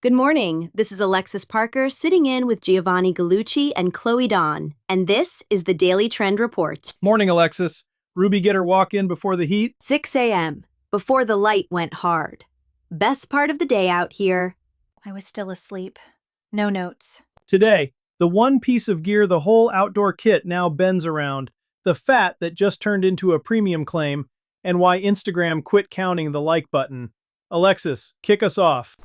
Good morning. This is Alexis Parker sitting in with Giovanni Gallucci and Chloe Dawn, and this is the Daily Trend Report. Morning, Alexis. Ruby get her walk in before the heat? 6 a.m., before the light went hard. Best part of the day out here. I was still asleep. No notes. Today, the one piece of gear the whole outdoor kit now bends around, the fat that just turned into a premium claim, and why Instagram quit counting the like button. Alexis, kick us off.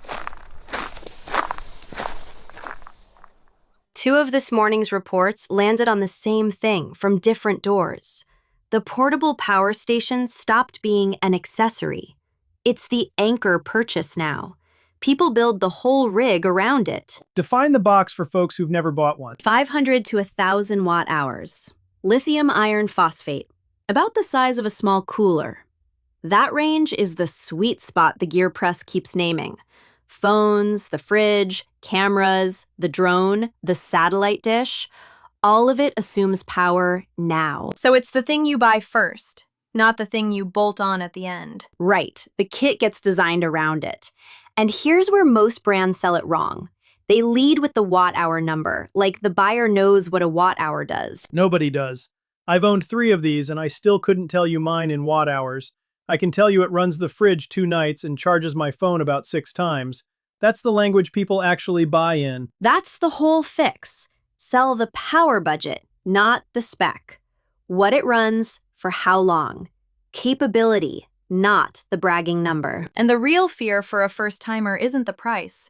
Two of this morning's reports landed on the same thing from different doors. The portable power station stopped being an accessory. It's the anchor purchase now. People build the whole rig around it. Define the box for folks who've never bought one. 500 to 1,000 watt-hours. Lithium iron phosphate, about the size of a small cooler. That range is the sweet spot the gear press keeps naming. Phones, the fridge, cameras, the drone, the satellite dish, all of it assumes power now. So it's the thing you buy first, not the thing you bolt on at the end. Right, the kit gets designed around it. And here's where most brands sell it wrong. They lead with the watt-hour number, like the buyer knows what a watt-hour does. Nobody does. I've owned 3 of these and I still couldn't tell you mine in watt hours. I can tell you it runs the fridge 2 nights and charges my phone about 6 times. That's the language people actually buy in. That's the whole fix. Sell the power budget, not the spec. What it runs, for how long. Capability, not the bragging number. And the real fear for a first-timer isn't the price.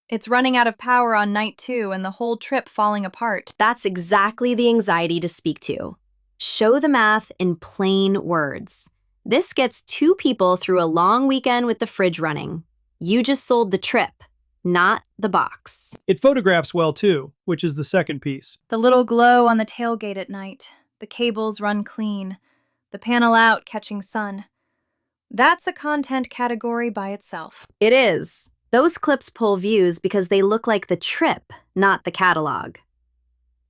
It's running out of power on night 2 and the whole trip falling apart. That's exactly the anxiety to speak to. Show the math in plain words. This gets 2 people through a long weekend with the fridge running. You just sold the trip, not the box. It photographs well too, which is the second piece. The little glow on the tailgate at night. The cables run clean. The panel out catching sun. That's a content category by itself. It is. Those clips pull views because they look like the trip, not the catalog.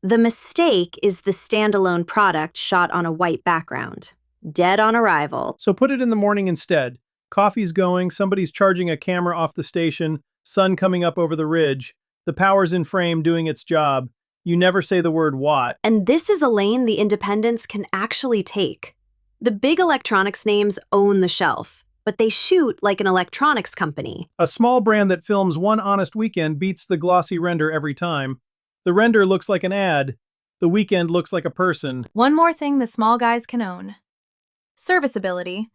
The mistake is the standalone product shot on a white background. Dead on arrival. So put it in the morning instead. Coffee's going, somebody's charging a camera off the station, sun coming up over the ridge, the power's in frame doing its job. You never say the word watt. And this is a lane the independents can actually take. The big electronics names own the shelf, but they shoot like an electronics company. A small brand that films one honest weekend beats the glossy render every time. The render looks like an ad. The weekend looks like a person. One more thing the small guys can own. Serviceability.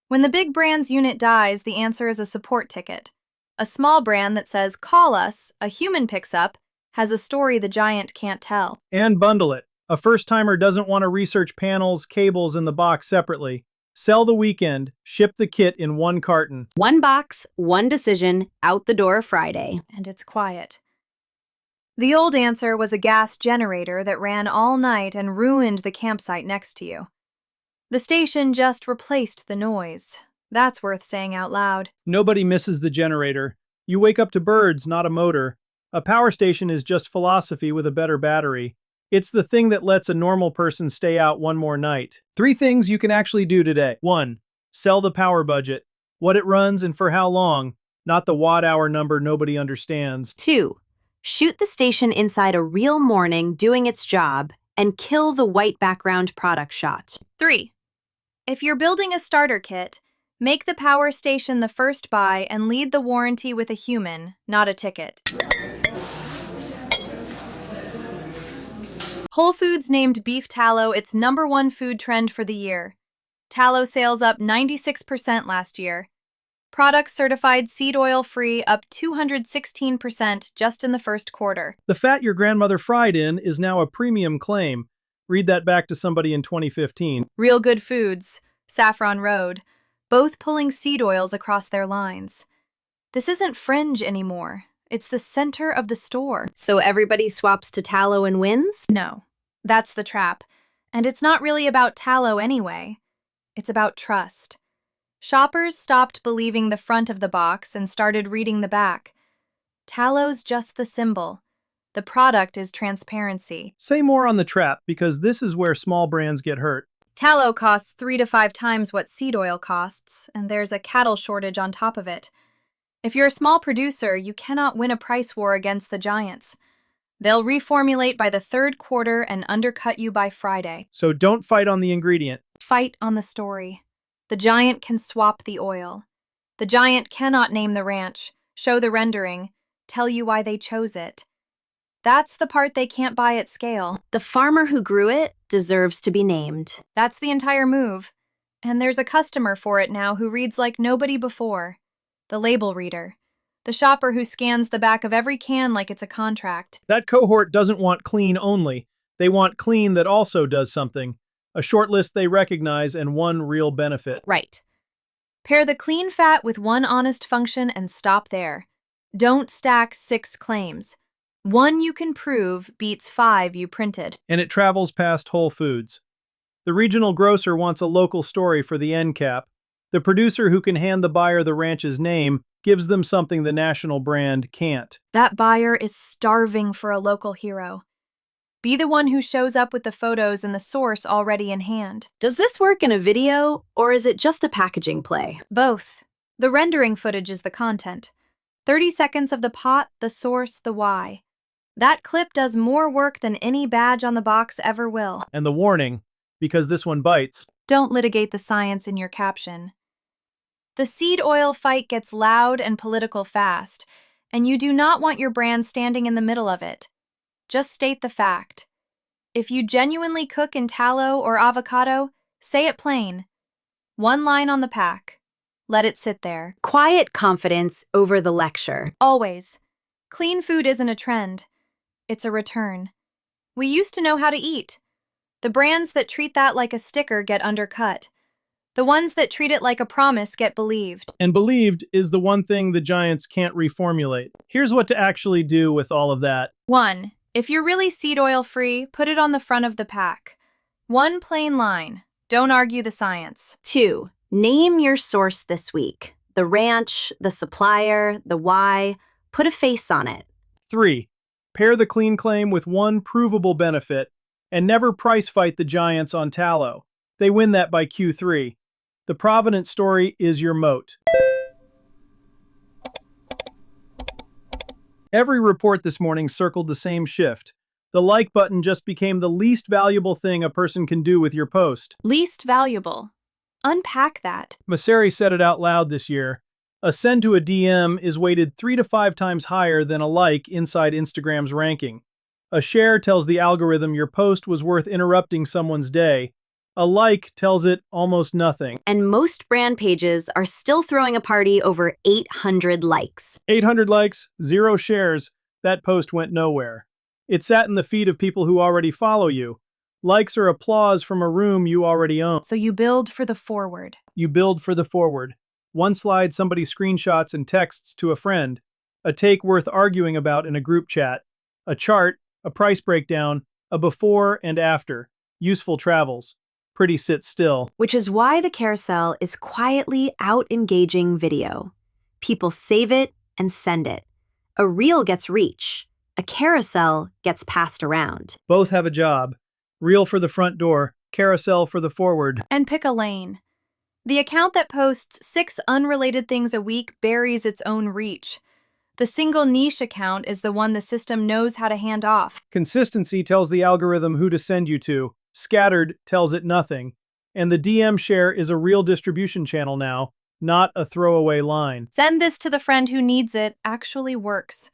When the big brand's unit dies, the answer is a support ticket. A small brand that says, "Call us," a human picks up, has a story the giant can't tell. And bundle it. A first-timer doesn't want to research panels, cables, and the box separately. Sell the weekend, ship the kit in 1 carton. 1 box, 1 decision, out the door Friday. And it's quiet. The old answer was a gas generator that ran all night and ruined the campsite next to you. The station just replaced the noise. That's worth saying out loud. Nobody misses the generator. You wake up to birds, not a motor. A power station is just philosophy with a better battery. It's the thing that lets a normal person stay out 1 more night. 3 things you can actually do today. 1. Sell the power budget. What it runs and for how long, not the watt-hour number nobody understands. 2. Shoot the station inside a real morning doing its job and kill the white background product shot. 3. If you're building a starter kit, make the power station the first buy and lead the warranty with a human, not a ticket. Whole Foods named beef tallow its #1 food trend for the year. Tallow sales up 96% last year. Products certified seed oil free up 216% just in the first quarter. The fat your grandmother fried in is now a premium claim. Read that back to somebody in 2015. Real Good Foods, Saffron Road, both pulling seed oils across their lines. This isn't fringe anymore. It's the center of the store. So everybody swaps to tallow and wins? No, that's the trap. And it's not really about tallow anyway. It's about trust. Shoppers stopped believing the front of the box and started reading the back. Tallow's just the symbol. The product is transparency. Say more on the trap, because this is where small brands get hurt. Tallow costs 3 to 5 times what seed oil costs, and there's a cattle shortage on top of it. If you're a small producer, you cannot win a price war against the giants. They'll reformulate by the third quarter and undercut you by Friday. So don't fight on the ingredient. Fight on the story. The giant can swap the oil. The giant cannot name the ranch, show the rendering, tell you why they chose it. That's the part they can't buy at scale. The farmer who grew it deserves to be named. That's the entire move. And there's a customer for it now who reads like nobody before. The label reader. The shopper who scans the back of every can like it's a contract. That cohort doesn't want clean only. They want clean that also does something. A short list they recognize and one real benefit. Right. Pair the clean fat with one honest function and stop there. Don't stack 6 claims. 1 you can prove beats 5 you printed. And it travels past Whole Foods. The regional grocer wants a local story for the end cap. The producer who can hand the buyer the ranch's name gives them something the national brand can't. That buyer is starving for a local hero. Be the one who shows up with the photos and the source already in hand. Does this work in a video, or is it just a packaging play? Both. The rendering footage is the content. 30 seconds of the pot, the source, the why. That clip does more work than any badge on the box ever will. And the warning, because this one bites. Don't litigate the science in your caption. The seed oil fight gets loud and political fast, and you do not want your brand standing in the middle of it. Just state the fact. If you genuinely cook in tallow or avocado, say it plain. 1 line on the pack. Let it sit there. Quiet confidence over the lecture. Always. Clean food isn't a trend. It's a return. We used to know how to eat. The brands that treat that like a sticker get undercut. The ones that treat it like a promise get believed. And believed is the one thing the giants can't reformulate. Here's what to actually do with all of that. 1. If you're really seed oil free, put it on the front of the pack. 1 plain line. Don't argue the science. 2. Name your source this week. The ranch, the supplier, the why. Put a face on it. 3. Pair the clean claim with one provable benefit, and never price fight the giants on tallow. They win that by Q3. The provenance story is your moat. Every report this morning circled the same shift. The like button just became the least valuable thing a person can do with your post. Least valuable. Unpack that. Masseri said it out loud this year. A send to a DM is weighted 3 to 5 times higher than a like inside Instagram's ranking. A share tells the algorithm your post was worth interrupting someone's day. A like tells it almost nothing. And most brand pages are still throwing a party over 800 likes. 800 likes, 0 shares. That post went nowhere. It sat in the feed of people who already follow you. Likes are applause from a room you already own. So you build for the forward. You build for the forward. One slide somebody screenshots and texts to a friend. A take worth arguing about in a group chat. A chart, a price breakdown, a before and after. Useful travels. Pretty sit still. Which is why the carousel is quietly out-engaging video. People save it and send it. A reel gets reach. A carousel gets passed around. Both have a job. Reel for the front door, carousel for the forward. And pick a lane. The account that posts 6 unrelated things a week buries its own reach. The single niche account is the one the system knows how to hand off. Consistency tells the algorithm who to send you to. Scattered tells it nothing. And the DM share is a real distribution channel now, not a throwaway line. Send this to the friend who needs it actually works.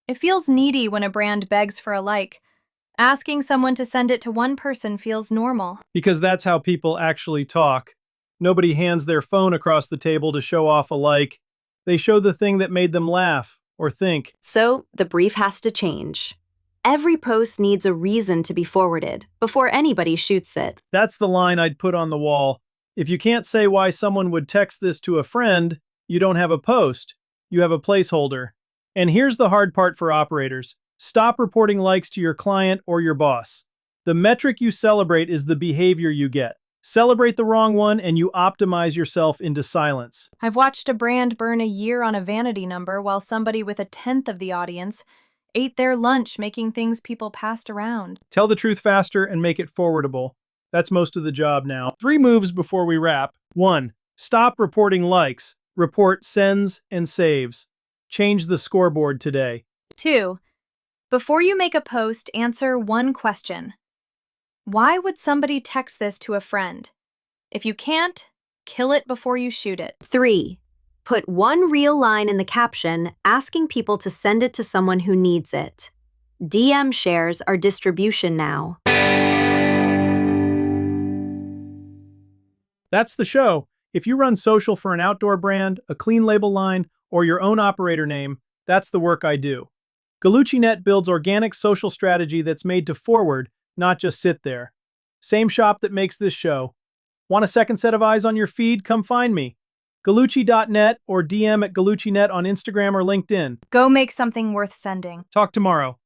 It feels needy when a brand begs for a like. Asking someone to send it to one person feels normal. Because that's how people actually talk. Nobody hands their phone across the table to show off a like. They show the thing that made them laugh or think. So the brief has to change. Every post needs a reason to be forwarded before anybody shoots it. That's the line I'd put on the wall. If you can't say why someone would text this to a friend, you don't have a post. You have a placeholder. And here's the hard part for operators. Stop reporting likes to your client or your boss. The metric you celebrate is the behavior you get. Celebrate the wrong one and you optimize yourself into silence. I've watched a brand burn a year on a vanity number while somebody with 1/10 of the audience ate their lunch making things people passed around. Tell the truth faster and make it forwardable. That's most of the job now. 3 moves before we wrap. 1. Stop reporting likes. Report sends and saves. Change the scoreboard today. 2. Before you make a post, answer one question. Why would somebody text this to a friend? If you can't, kill it before you shoot it. 3. Put one real line in the caption asking people to send it to someone who needs it. DM shares are distribution now. That's the show. If you run social for an outdoor brand, a clean label line, or your own operator name, that's the work I do. GallucciNet builds organic social strategy that's made to forward, not just sit there. Same shop that makes this show. Want a second set of eyes on your feed? Come find me. Gallucci.net or DM at GallucciNet on Instagram or LinkedIn. Go make something worth sending. Talk tomorrow.